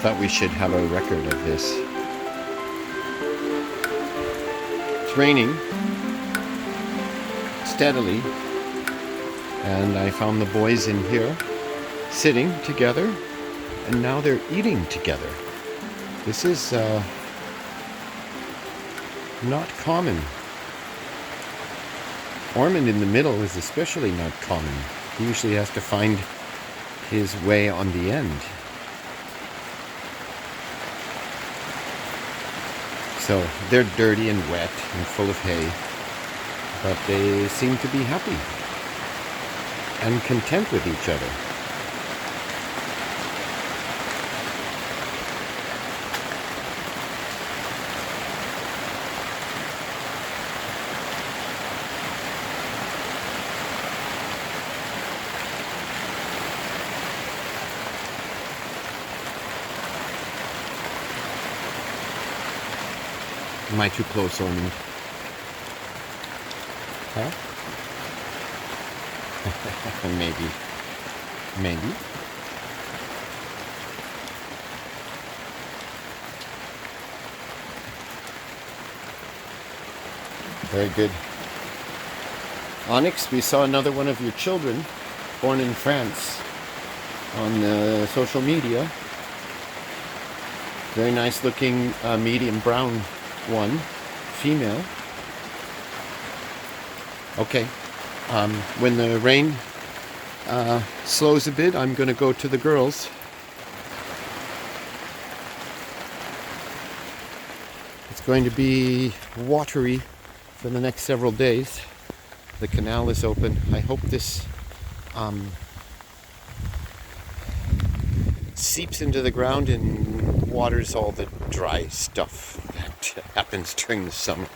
thought we should have a record of this. It's raining steadily, and I found the boys in here sitting together, and now they're eating together. This is not common. Ormond in the middle is especially not common. He usually has to find his way on the end. So they're dirty and wet and full of hay, but they seem to be happy and content with each other. Am I too close, Ormond? Huh? Maybe. Maybe. Very good. Onyx, we saw another one of your children, born in France, on social media. Very nice looking medium brown one, female. Okay, when the rain slows a bit, I'm going to go to the girls. It's going to be watery for the next several days. The canal is open. I hope this seeps into the ground and waters all the dry stuff that happens during the summer.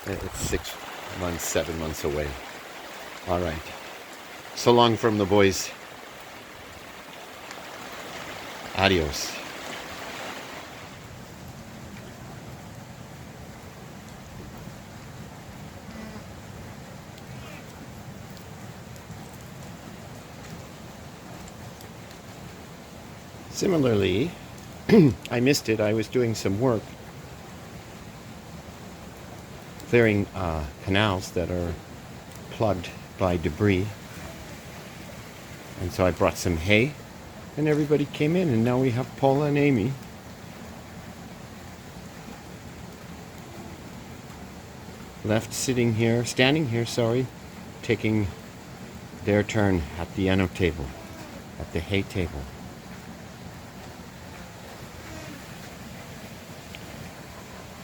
It's 6 months, 7 months away. All right. So long from the boys. Adios. Similarly, I missed it. I was doing some work clearing canals that are plugged by debris. And so I brought some hay, and everybody came in, and now we have Paula and Amy. Standing here, taking their turn at the Eno table, at the hay table.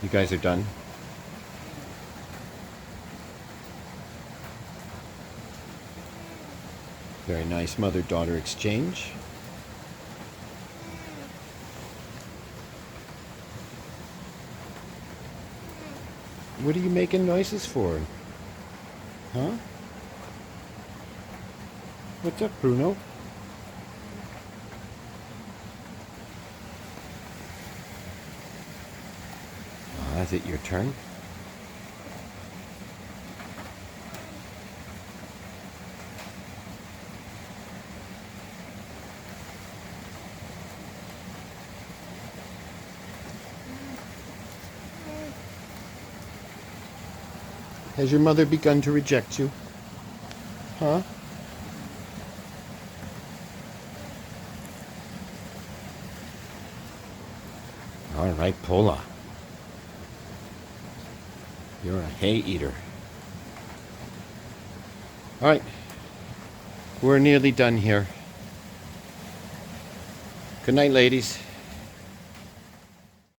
You guys are done? Very nice mother-daughter exchange. What are you making noises for? Huh? What's up, Bruno? Is it your turn? Has your mother begun to reject you? Huh? All right, Pola. You're a hay eater. All right. We're nearly done here. Good night, ladies.